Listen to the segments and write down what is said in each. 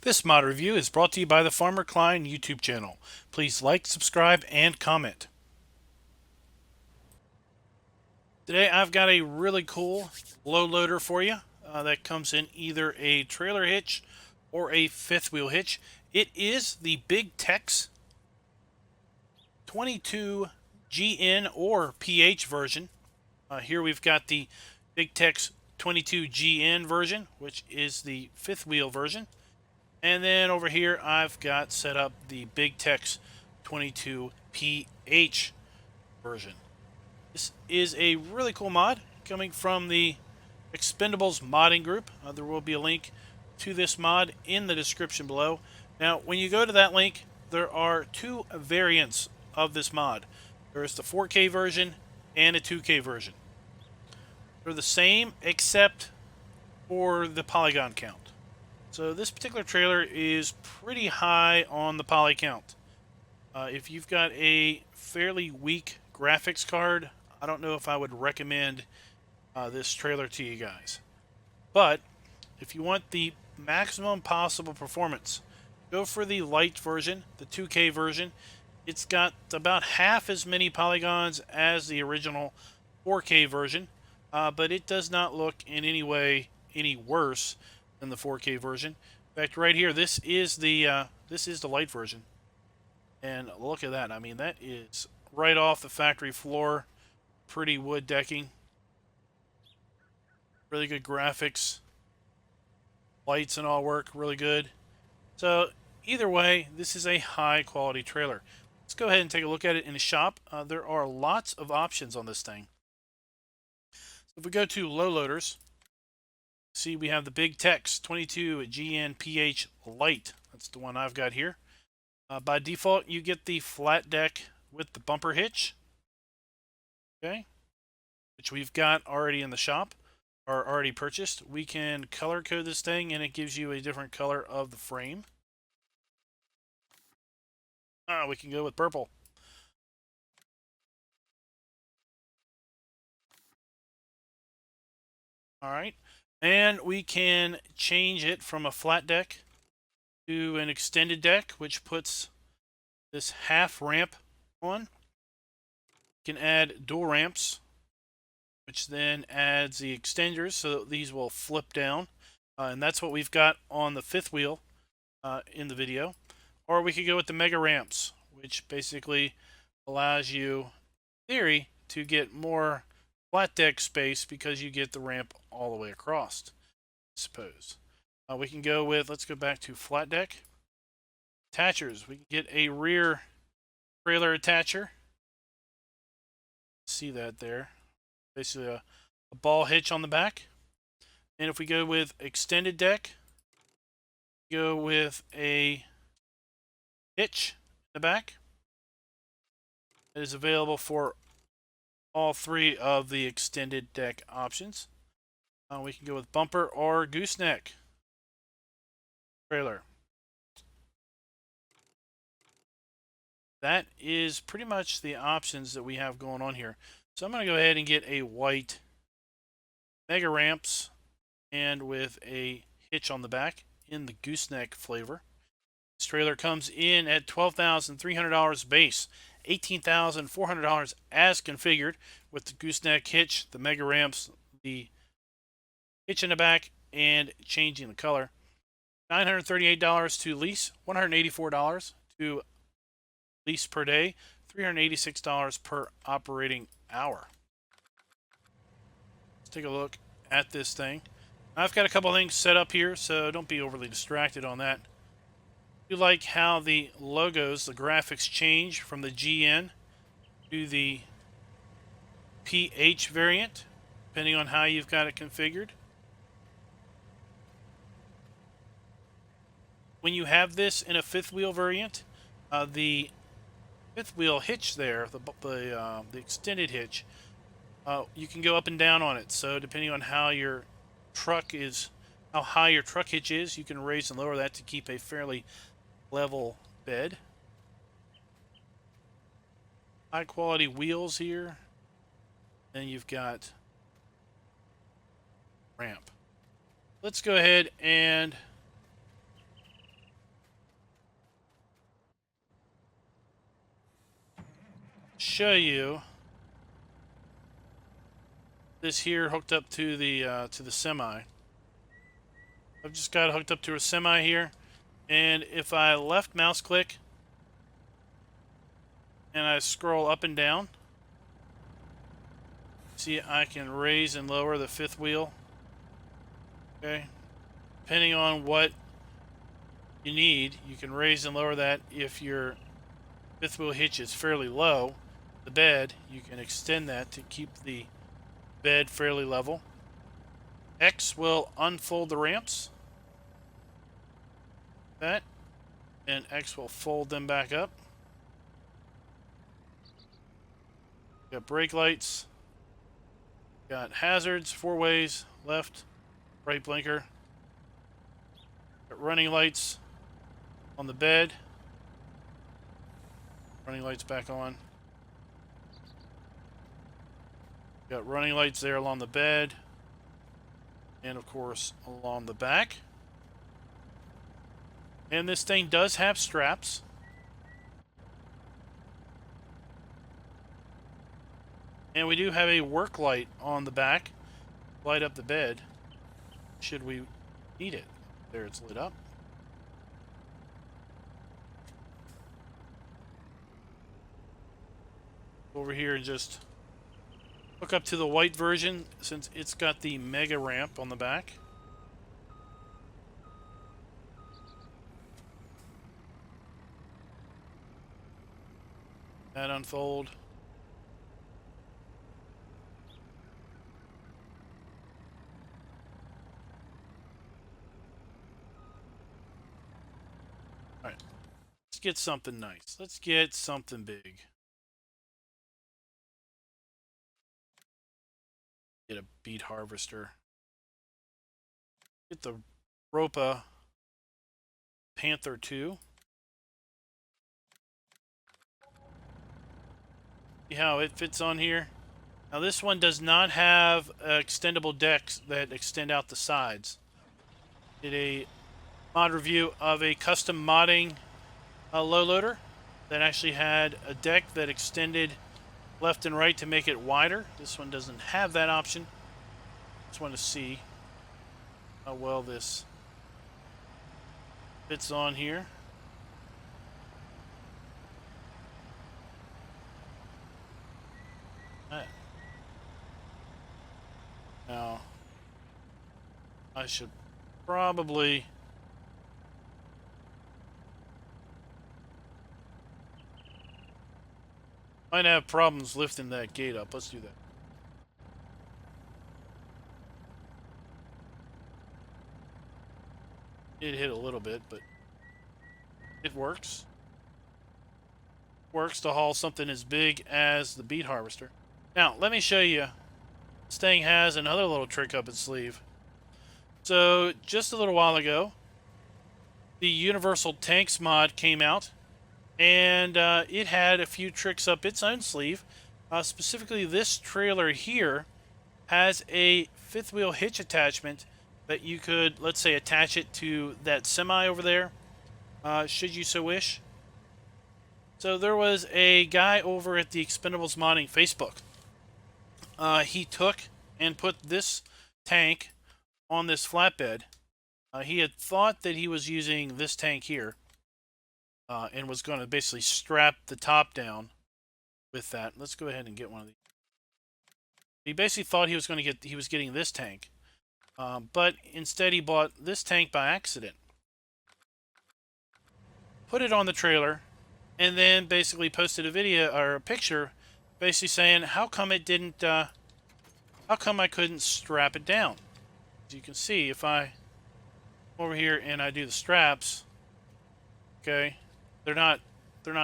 This mod review is brought to you by the Farmer Klein YouTube channel. Please like, subscribe, and comment. Today I've got a really cool low loader for you that comes in either a trailer hitch or a fifth wheel hitch. It is the Big Tex 22 GN or PH version. Here we've got the Big Tex 22 GN version, which is the fifth wheel version. And then over here, I've got set up the Big Tex 22 PH version. This is a really cool mod coming from the Expendables modding group. There will be a link to this mod in the description below. Now, when you go to that link, there are two variants of this mod. There is the 4K version and a 2K version. They're the same except for the polygon count. So this particular trailer is pretty high on the poly count. If you've got a fairly weak graphics card, I don't know if I would recommend this trailer to you guys. But if you want the maximum possible performance, go for the light version, the 2K version. It's got about half as many polygons as the original 4K version, but it does not look in any way any worse than the 4K version. In fact, right here, this is the light version, and look at that. I mean, that is right off the factory floor. Pretty wood decking, really good graphics, lights and all work really good. So either way, this is a high quality trailer. Let's go ahead and take a look at it in the shop. There are lots of options on this thing. So if we go to low loaders, see, we have the Big Tex 22 GN PH Light. That's the one I've got here. By default, you get the flat deck with the bumper hitch. Okay, which we've got already in the shop or already purchased. We can color code this thing, and it gives you a different color of the frame. We can go with purple. All right. And we can change it from a flat deck to an extended deck, which puts this half ramp on. You can add dual ramps, which then adds the extenders, so these will flip down. And that's what we've got on the fifth wheel in the video. Or we could go with the mega ramps, which basically allows you, in theory, to get more flat deck space because you get the ramp all the way across, I suppose. We can go with, let's go back to flat deck. Attachers, we can get a rear trailer attacher. See that there. Basically a ball hitch on the back. And if we go with extended deck, go with a hitch in the back. It is available for all three of the extended deck options. We can go with bumper or gooseneck trailer. That is pretty much the options that we have going on here. So I'm going to go ahead and get a white mega ramps and with a hitch on the back in the gooseneck flavor. This trailer comes in at $12,300 base, $18,400 as configured with the gooseneck hitch, the mega ramps, the hitch in the back, and changing the color. $938 to lease, $184 to lease per day, $386 per operating hour. Let's take a look at this thing. I've got a couple things set up here, so don't be overly distracted on that. I do like how the logos, the graphics change from the GN to the PH variant, depending on how you've got it configured. When you have this in a fifth wheel variant, the fifth wheel hitch there, the extended hitch, you can go up and down on it. So depending on how your truck is, how high your truck hitch is. You can raise and lower that to keep a fairly level bed. High quality wheels here. Then you've got ramp. Let's go ahead and show you this here hooked up to the semi. I've just got it hooked up to a semi here, and if I left mouse click and I scroll up and down, see I can raise and lower the fifth wheel. Okay, depending on what you need, you can raise and lower that. If your fifth wheel hitch is fairly low, the bed, you can extend that to keep the bed fairly level. X will unfold the ramps. That, and X will fold them back up. Got brake lights. Got hazards, 4 ways, left, right blinker. Got running lights on the bed. Running lights back on. Got running lights there along the bed. And of course, along the back. And this thing does have straps. And we do have a work light on the back. Light up the bed, should we need it. There, it's lit up. Over here and just hook up to the white version since it's got the mega ramp on the back. That unfold. All right, let's get something nice. Let's get something big. Get a beet harvester. Get the Ropa Panther 2. See how it fits on here? Now this one does not have extendable decks that extend out the sides. Did a mod review of a custom modding low loader that actually had a deck that extended left and right to make it wider. This one doesn't have that option. Just want to see how well this fits on here. Now, I should probably might have problems lifting that gate up. Let's do that. It hit a little bit, but it works. Works to haul something as big as the beet harvester. Now, let me show you. This thing has another little trick up its sleeve. So, just a little while ago, the Universal Tanks mod came out, and it had a few tricks up its own sleeve. Specifically, this trailer here has a fifth wheel hitch attachment that you could, let's say, attach it to that semi over there, should you so wish. So there was a guy over at the Expendables Modding Facebook. He took and put this tank on this flatbed. He had thought that he was using this tank here and was going to basically strap the top down with that. Let's go ahead and get one of these. He basically thought he was getting this tank, but instead he bought this tank by accident. Put it on the trailer, and then basically posted a video or a picture, basically saying, "How come it didn't? How come I couldn't strap it down?" As you can see, if I come over here and I do the straps, okay, they're not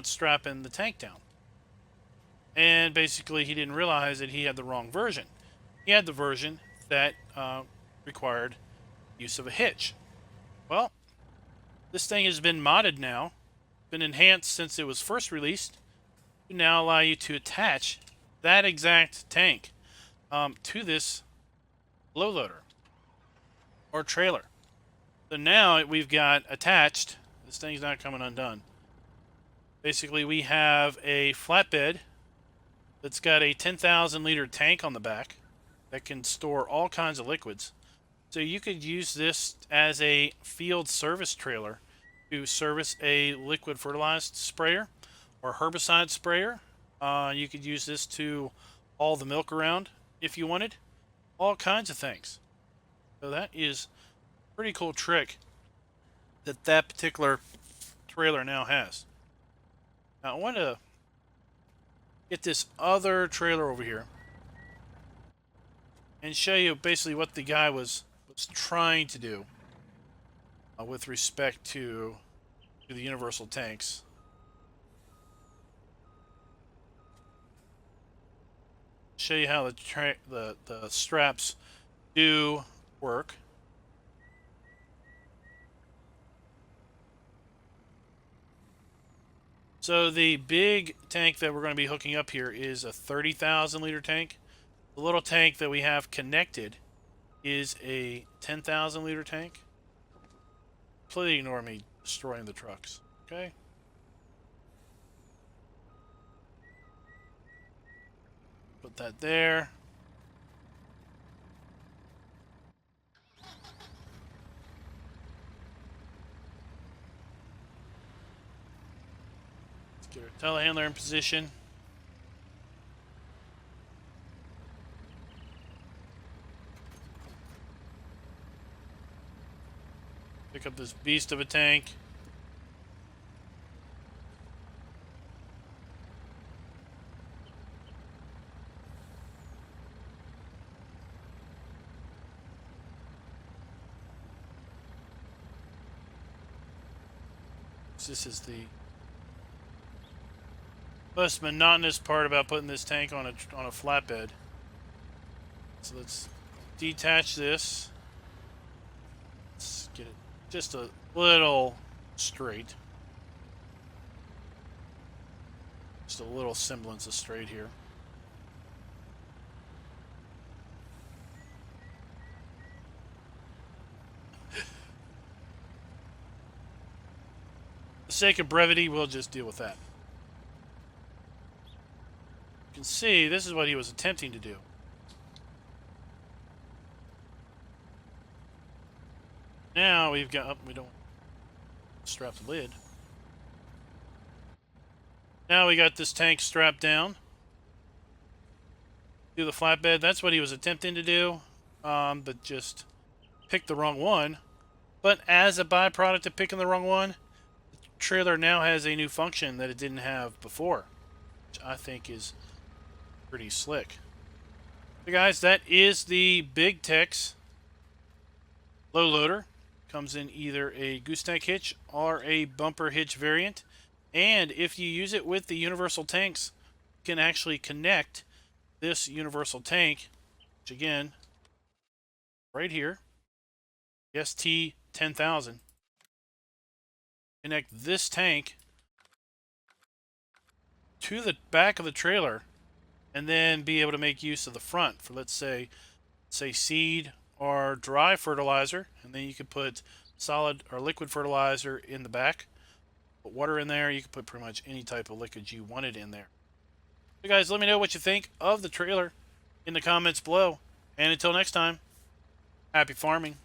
strapping the tank down. And basically, he didn't realize that he had the wrong version. He had the version that required use of a hitch. Well, this thing has been modded now, been enhanced since it was first released, to now allow you to attach that exact tank to this low loader or trailer. So now we've got attached, this thing's not coming undone. Basically, we have a flatbed that's got a 10,000 liter tank on the back that can store all kinds of liquids. So you could use this as a field service trailer to service a liquid fertilized sprayer or herbicide sprayer. You could use this to haul the milk around if you wanted. All kinds of things. So that is a pretty cool trick that particular trailer now has. Now I want to get this other trailer over here and show you basically what the guy was trying to do with respect to the universal tanks. Show you how the straps do work. So the big tank that we're going to be hooking up here is a 30,000 liter tank. The little tank that we have connected is a 10,000 liter tank. Please ignore me destroying the trucks, okay? Put that there. Let's get our telehandler in position. Pick up this beast of a tank. This is the most monotonous part about putting this tank on a flatbed. So let's detach this. Let's get it just a little straight. Just a little semblance of straight here. For the sake of brevity, we'll just deal with that. You can see this is what he was attempting to do. Now we've got, we don't strap the lid. Now we got this tank strapped down to the flatbed. That's what he was attempting to do, but just picked the wrong one. But as a byproduct of picking the wrong one, the trailer now has a new function that it didn't have before, which I think is pretty slick. So guys, that is the Big Tex low loader. Comes in either a gooseneck hitch or a bumper hitch variant. And if you use it with the universal tanks, you can actually connect this universal tank, which again, right here, ST10,000. Connect this tank to the back of the trailer and then be able to make use of the front for, let's say seed or dry fertilizer, and then you could put solid or liquid fertilizer in the back. Put water in there. You can put pretty much any type of liquid you wanted in there. So guys, let me know what you think of the trailer in the comments below. And until next time, happy farming.